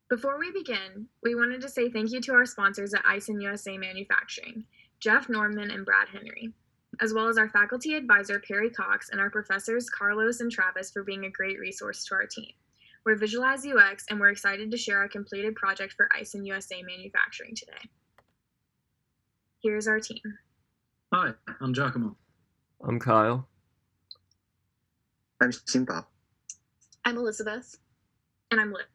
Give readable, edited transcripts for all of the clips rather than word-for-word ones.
Before we begin, we wanted to say thank you to our sponsors at Aisin USA Manufacturing, Jeff Norman and Brad Henry, as well as our faculty advisor, Perry Cox, and our professors, Carlos and Travis, for being a great resource to our team. We're Visualize UX, and we're excited to share our completed project for Aisin USA Manufacturing today. Here's our team. Hi, I'm Giacomo. I'm Kyle. I'm Simba. I'm Elizabeth. And I'm Liv.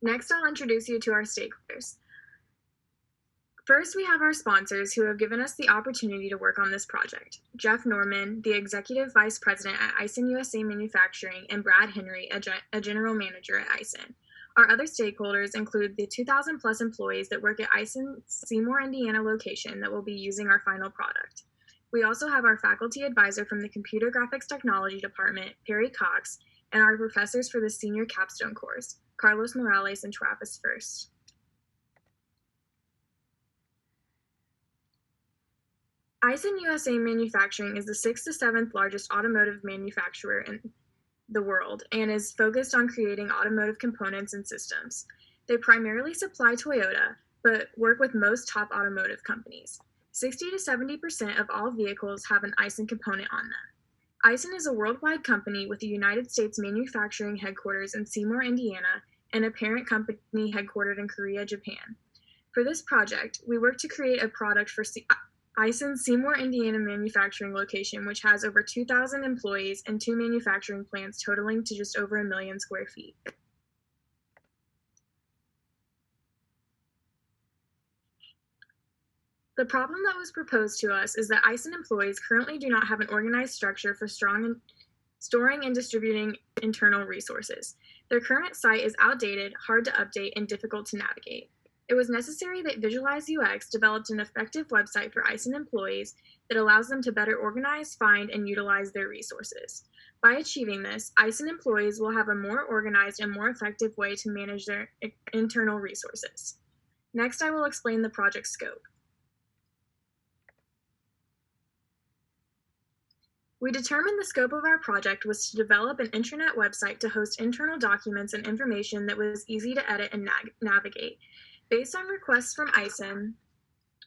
Next, I'll introduce you to our stakeholders. First, we have our sponsors who have given us the opportunity to work on this project. Jeff Norman, the Executive Vice President at Aisin USA Manufacturing, and Brad Henry, a General Manager at Aisin. Our other stakeholders include the 2,000 plus employees that work at Aisin's Seymour, Indiana location that will be using our final product. We also have our faculty advisor from the Computer Graphics Technology Department, Perry Cox, and our professors for the senior capstone course, Carlos Morales and Travis First. Aisin USA Manufacturing is the 6th to 7th largest automotive manufacturer in the world and is focused on creating automotive components and systems. They primarily supply Toyota, but work with most top automotive companies. 60 to 70% of all vehicles have an Aisin component on them. Aisin is a worldwide company with the United States manufacturing headquarters in Seymour, Indiana, and a parent company headquartered in Korea, Japan. For this project, we worked to create a product for Aisin's Seymour, Indiana manufacturing location, which has over 2,000 employees and 2 manufacturing plants totaling to just over 1 million square feet. The problem that was proposed to us is that Aisin employees currently do not have an organized structure for storing and distributing internal resources. Their current site is outdated, hard to update, and difficult to navigate. It was necessary that Visualize UX developed an effective website for Aisin employees that allows them to better organize, find, and utilize their resources. By achieving this, Aisin employees will have a more organized and more effective way to manage their internal resources. Next, I will explain the project scope. We determined the scope of our project was to develop an intranet website to host internal documents and information that was easy to edit and navigate. Based on requests from Aisin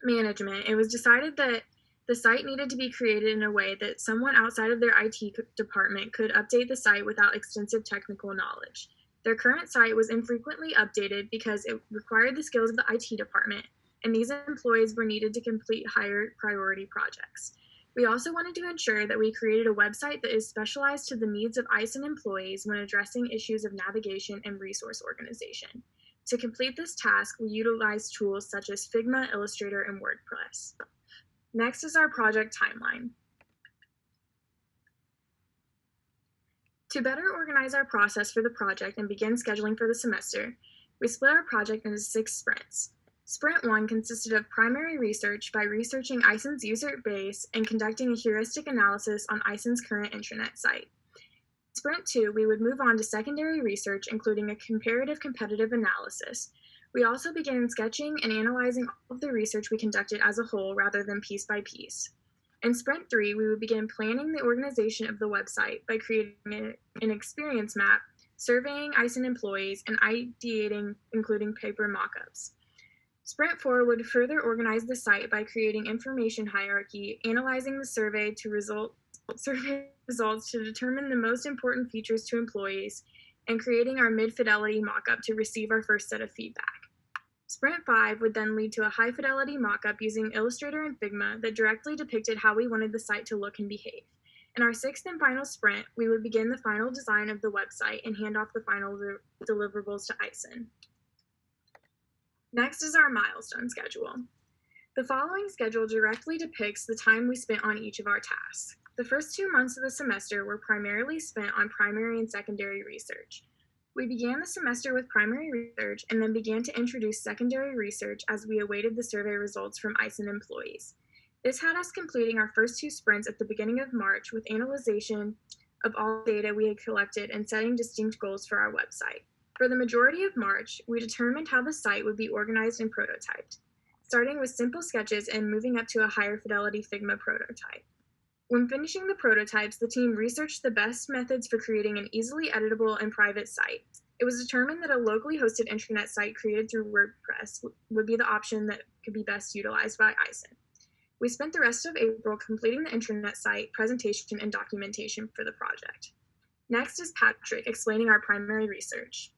management, it was decided that the site needed to be created in a way that someone outside of their IT department could update the site without extensive technical knowledge. Their current site was infrequently updated because it required the skills of the IT department, and these employees were needed to complete higher priority projects. We also wanted to ensure that we created a website that is specialized to the needs of Aisin employees when addressing issues of navigation and resource organization. To complete this task, we utilized tools such as Figma, Illustrator, and WordPress. Next is our project timeline. To better organize our process for the project and begin scheduling for the semester, we split our project into 6 sprints. Sprint 1 consisted of primary research by researching Aisin's user base and conducting a heuristic analysis on Aisin's current intranet site. Sprint 2, we would move on to secondary research, including a comparative competitive analysis. We also began sketching and analyzing all of the research we conducted as a whole rather than piece by piece. In Sprint 3, we would begin planning the organization of the website by creating an experience map, surveying Aisin employees, and ideating, including paper mock-ups. Sprint 4 would further organize the site by creating information hierarchy, analyzing the survey results to determine the most important features to employees, and creating our mid-fidelity mockup to receive our first set of feedback. Sprint 5 would then lead to a high-fidelity mockup using Illustrator and Figma that directly depicted how we wanted the site to look and behave. In our 6th and final sprint, we would begin the final design of the website and hand off the final deliverables to Aisin. Next is our milestone schedule. The following schedule directly depicts the time we spent on each of our tasks. The first 2 months of the semester were primarily spent on primary and secondary research. We began the semester with primary research and then began to introduce secondary research as we awaited the survey results from Aisin employees. This had us completing our first 2 sprints at the beginning of March with analyzation of all data we had collected and setting distinct goals for our website. For the majority of March, we determined how the site would be organized and prototyped, starting with simple sketches and moving up to a higher fidelity Figma prototype. When finishing the prototypes, the team researched the best methods for creating an easily editable and private site. It was determined that a locally hosted intranet site created through WordPress would be the option that could be best utilized by Aisin. We spent the rest of April completing the intranet site, presentation, and documentation for the project. Next is Patrick explaining our primary research.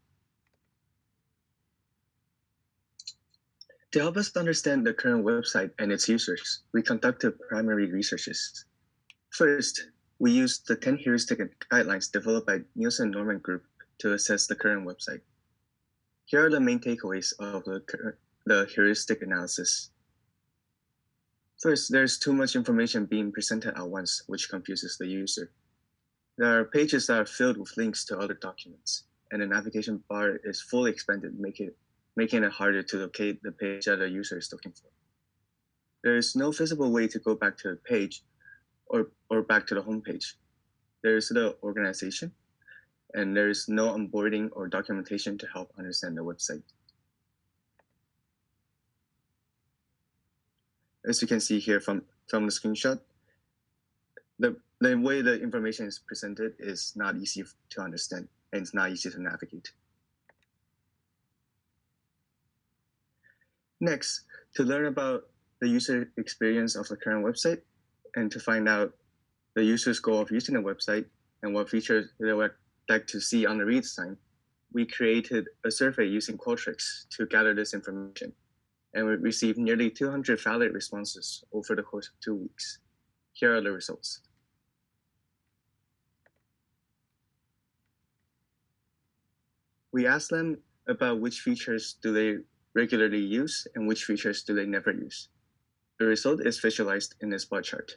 To help us understand the current website and its users, we conducted primary researches. First, we used the 10 heuristic guidelines developed by Nielsen Norman Group to assess the current website. Here are the main takeaways of the heuristic analysis. First, there's too much information being presented at once, which confuses the user. There are pages that are filled with links to other documents, and the navigation bar is fully expanded, making it harder to locate the page that the user is looking for. There is no visible way to go back to the page or back to the home page. There is the organization, and there is no onboarding or documentation to help understand the website. As you can see here from the screenshot, the way the information is presented is not easy to understand, and it's not easy to navigate. Next, to learn about the user experience of the current website and to find out the user's goal of using the website and what features they would like to see on the redesign, we created a survey using Qualtrics to gather this information, and we received nearly 200 valid responses over the course of 2 weeks. Here are the results. We asked them about which features do they regularly use and which features do they never use. The result is visualized in this bar chart.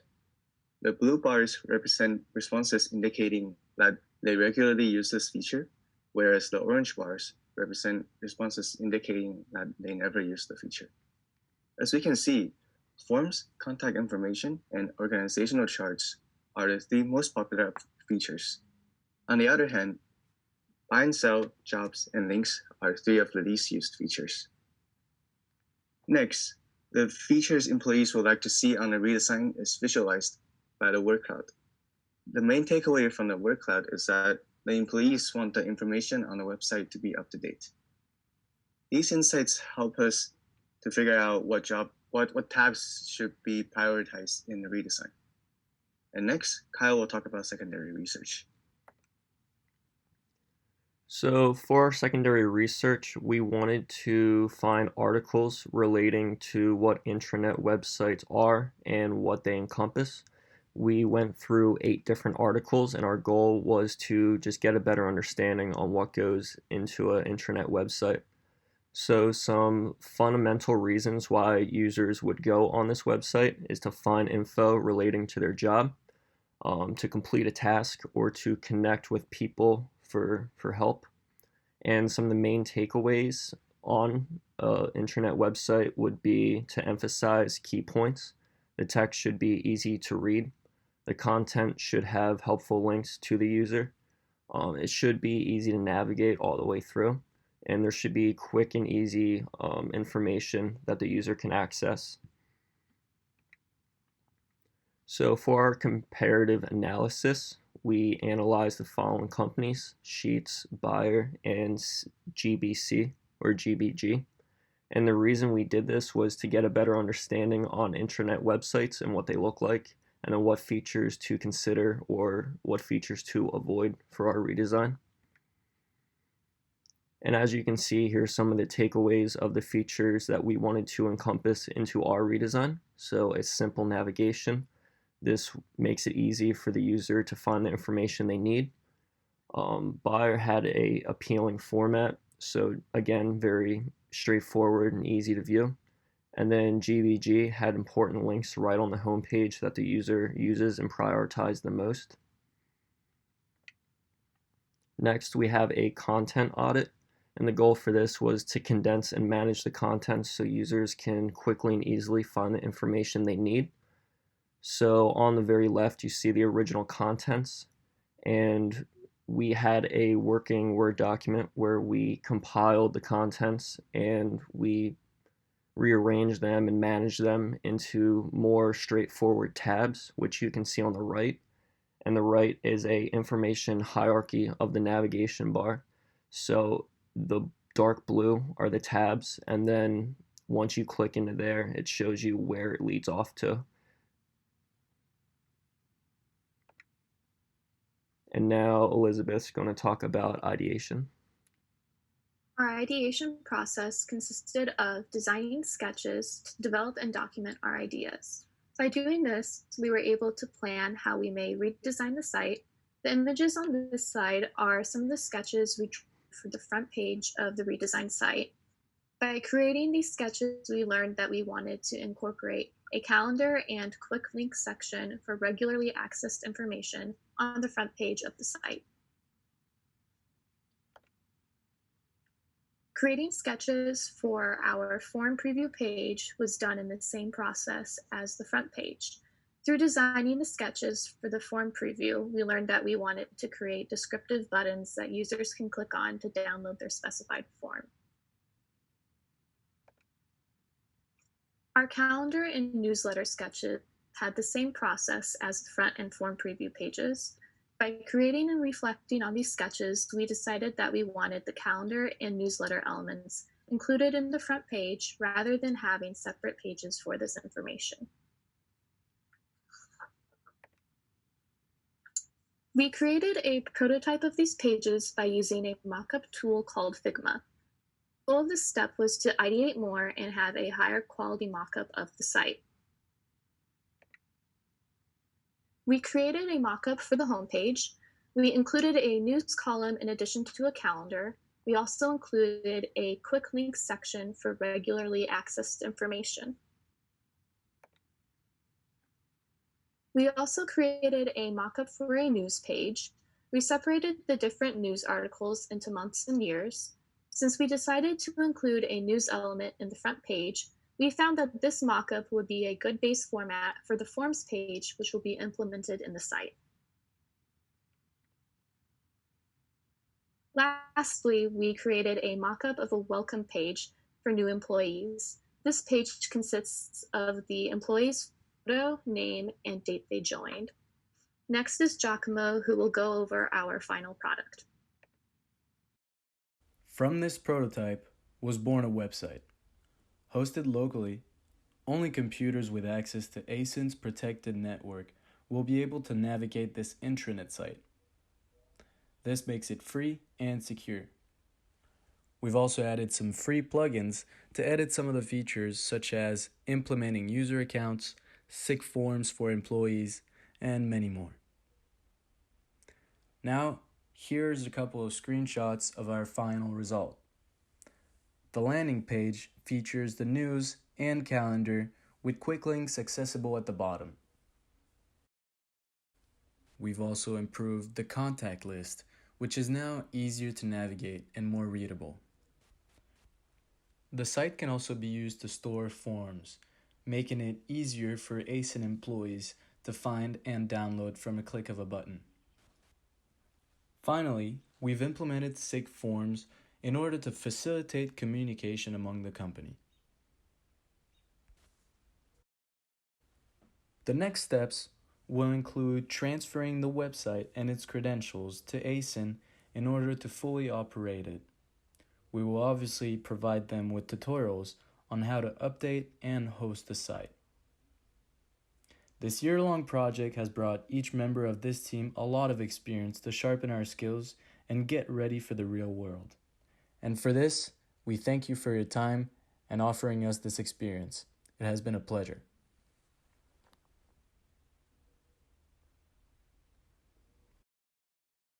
The blue bars represent responses indicating that they regularly use this feature, whereas the orange bars represent responses indicating that they never use the feature. As we can see, forms, contact information, and organizational charts are the 3 most popular features. On the other hand, buy and sell, jobs, and links are 3 of the least used features. Next, the features employees would like to see on the redesign is visualized by the word cloud. The main takeaway from the word cloud is that the employees want the information on the website to be up to date. These insights help us to figure out what tabs should be prioritized in the redesign. And next, Kyle will talk about secondary research. So for our secondary research, we wanted to find articles relating to what intranet websites are and what they encompass. We went through 8 different articles, and our goal was to just get a better understanding on what goes into an intranet website. So some fundamental reasons why users would go on this website is to find info relating to their job, to complete a task, or to connect with people for help. And some of the main takeaways on an intranet website would be to emphasize key points. The text should be easy to read. The content should have helpful links to the user. It should be easy to navigate all the way through. And there should be quick and easy information that the user can access. So for our comparative analysis, we analyzed the following companies: Sheets, Bayer, and GBC or GBG. And the reason we did this was to get a better understanding on intranet websites and what they look like, and then what features to consider or what features to avoid for our redesign. And as you can see, here's some of the takeaways of the features that we wanted to encompass into our redesign. So it's simple navigation. This makes it easy for the user to find the information they need. Bayer had a appealing format, so again, very straightforward and easy to view. And then GBG had important links right on the homepage that the user uses and prioritizes the most. Next, we have a content audit, and the goal for this was to condense and manage the content so users can quickly and easily find the information they need. So on the very left, you see the original contents, and we had a working Word document where we compiled the contents and we rearranged them and managed them into more straightforward tabs, which you can see on the right. And the right is a information hierarchy of the navigation bar. So the dark blue are the tabs, and then once you click into there, it shows you where it leads off to. And now Elizabeth's going to talk about ideation. Our ideation process consisted of designing sketches to develop and document our ideas. By doing this, we were able to plan how we may redesign the site. The images on this slide are some of the sketches we drew for the front page of the redesigned site. By creating these sketches, we learned that we wanted to incorporate a calendar and quick link section for regularly accessed information on the front page of the site. Creating sketches for our form preview page was done in the same process as the front page. Through designing the sketches for the form preview, we learned that we wanted to create descriptive buttons that users can click on to download their specified form. Our calendar and newsletter sketches had the same process as the front and form preview pages. By creating and reflecting on these sketches, we decided that we wanted the calendar and newsletter elements included in the front page rather than having separate pages for this information. We created a prototype of these pages by using a mockup tool called Figma. The goal of this step was to ideate more and have a higher quality mockup of the site. We created a mockup for the homepage. We included a news column in addition to a calendar. We also included a quick links section for regularly accessed information. We also created a mockup for a news page. We separated the different news articles into months and years. Since we decided to include a news element in the front page, we found that this mockup would be a good base format for the forms page, which will be implemented in the site. Lastly, we created a mockup of a welcome page for new employees. This page consists of the employee's photo, name, and date they joined. Next is Giacomo, who will go over our final product. From this prototype was born a website. Hosted locally, only computers with access to Aisin's protected network will be able to navigate this intranet site. This makes it free and secure. We've also added some free plugins to edit some of the features, such as implementing user accounts, sick forms for employees, and many more. Now, here's a couple of screenshots of our final result. The landing page features the news and calendar with quick links accessible at the bottom. We've also improved the contact list, which is now easier to navigate and more readable. The site can also be used to store forms, making it easier for Aisin employees to find and download from a click of a button. Finally, we've implemented sick forms in order to facilitate communication among the company. The next steps will include transferring the website and its credentials to Aisin in order to fully operate it. We will obviously provide them with tutorials on how to update and host the site. This year-long project has brought each member of this team a lot of experience to sharpen our skills and get ready for the real world. And for this, we thank you for your time and offering us this experience. It has been a pleasure.